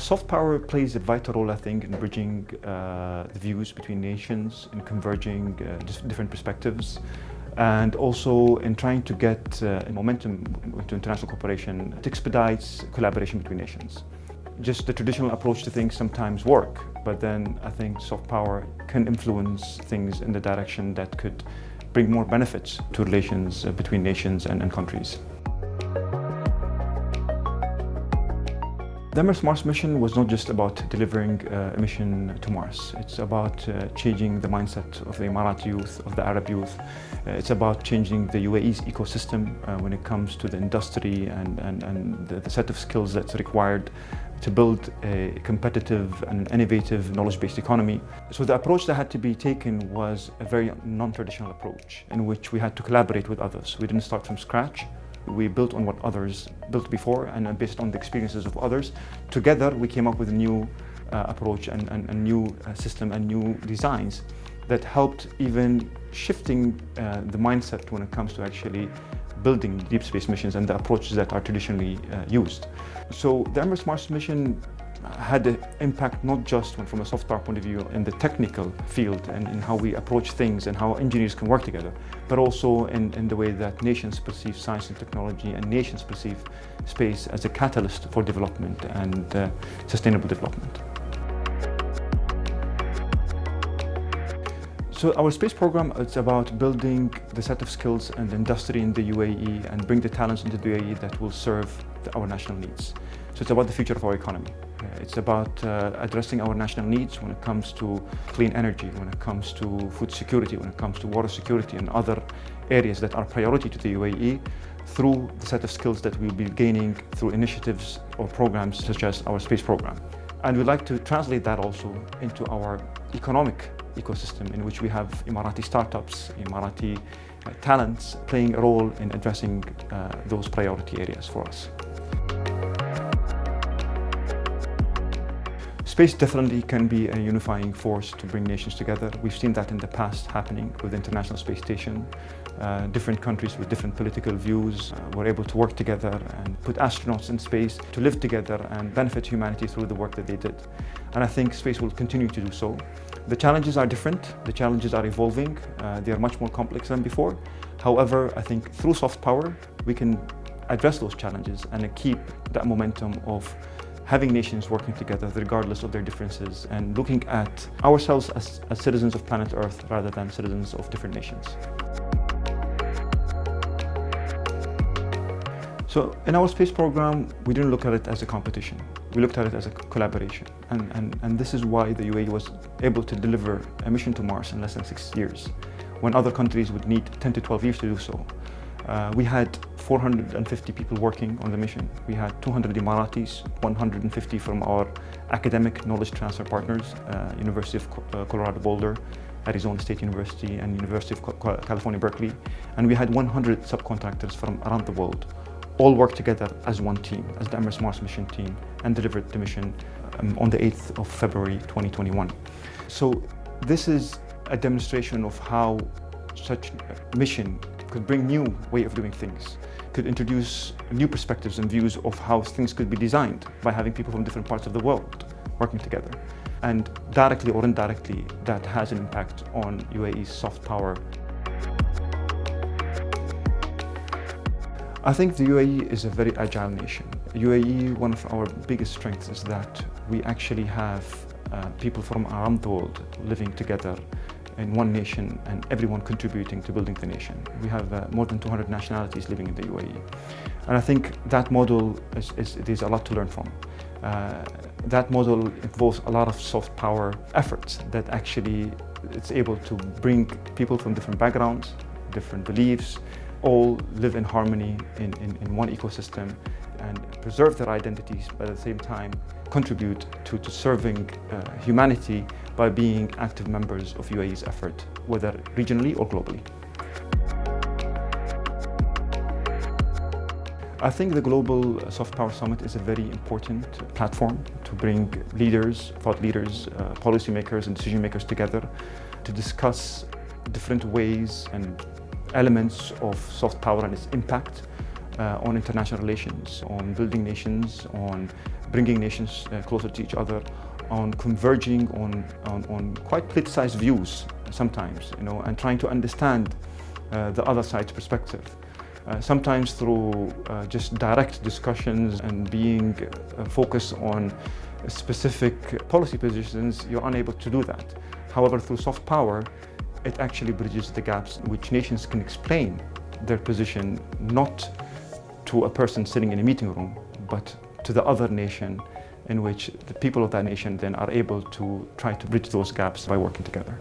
Soft power plays a vital role, I think, in bridging the views between nations, in converging different perspectives, and also in trying to get momentum into international cooperation. It expedites collaboration between nations. Just the traditional approach to things sometimes work, but then I think soft power can influence things in the direction that could bring more benefits to relations between nations and countries. The Emirates Mars mission was not just about delivering a mission to Mars. It's about changing the mindset of the Emirati youth, of the Arab youth. It's about changing the UAE's ecosystem when it comes to the industry and the set of skills that's required to build a competitive and innovative knowledge-based economy. So the approach that had to be taken was a very non-traditional approach in which we had to collaborate with others. We didn't start from scratch. We built on what others built before and based on the experiences of others. Together, we came up with a new approach and a new system and new designs that helped even shifting the mindset when it comes to actually building deep space missions and the approaches that are traditionally used. So the Emirates Mars mission had an impact not just from a soft power point of view in the technical field and in how we approach things and how engineers can work together, but also in the way that nations perceive science and technology and nations perceive space as a catalyst for development and sustainable development. So our space program, it's about building the set of skills and industry in the UAE and bring the talents into the UAE that will serve our national needs. So it's about the future of our economy. It's about addressing our national needs when it comes to clean energy, when it comes to food security, when it comes to water security and other areas that are priority to the UAE through the set of skills that we'll be gaining through initiatives or programs such as our space program. And we'd like to translate that also into our economic ecosystem in which we have Emirati startups, Emirati talents playing a role in addressing those priority areas for us. Space definitely can be a unifying force to bring nations together. We've seen that in the past happening with the International Space Station. Different countries with different political views were able to work together and put astronauts in space to live together and benefit humanity through the work that they did. And I think space will continue to do so. The challenges are different, the challenges are evolving, they are much more complex than before. However, I think through soft power, we can address those challenges and keep that momentum of having nations working together regardless of their differences and looking at ourselves as citizens of planet Earth rather than citizens of different nations. So in our space program, we didn't look at it as a competition. We looked at it as a collaboration. And this is why the UAE was able to deliver a mission to Mars in less than 6 years, when other countries would need 10 to 12 years to do so. We had 450 people working on the mission. We had 200 Emiratis, 150 from our academic knowledge transfer partners, University of Colorado Boulder, Arizona State University, and University of California, Berkeley. And we had 100 subcontractors from around the world, all worked together as one team, as the Emirates Mars mission team, and delivered the mission on the 8th of February 2021. So this is a demonstration of how such a mission could bring new way of doing things, could introduce new perspectives and views of how things could be designed by having people from different parts of the world working together. And directly or indirectly, that has an impact on UAE's soft power. I think the UAE is a very agile nation. UAE, one of our biggest strengths is that we actually have people from around the world living together in one nation and everyone contributing to building the nation. We have more than 200 nationalities living in the UAE. And I think that model there's a lot to learn from. That model involves a lot of soft power efforts that actually it's able to bring people from different backgrounds, different beliefs, all live in harmony in one ecosystem and preserve their identities, but at the same time contribute to serving humanity by being active members of UAE's effort, whether regionally or globally. I think the Global Soft Power Summit is a very important platform to bring leaders, thought leaders, policymakers and decision makers together to discuss different ways and elements of soft power and its impact on international relations, on building nations, on bringing nations closer to each other, on converging on quite politicized views sometimes, and trying to understand the other side's perspective. Sometimes through just direct discussions and being focused on specific policy positions, you're unable to do that. However, through soft power, it actually bridges the gaps in which nations can explain their position not to a person sitting in a meeting room, but to the other nation, in which the people of that nation then are able to try to bridge those gaps by working together.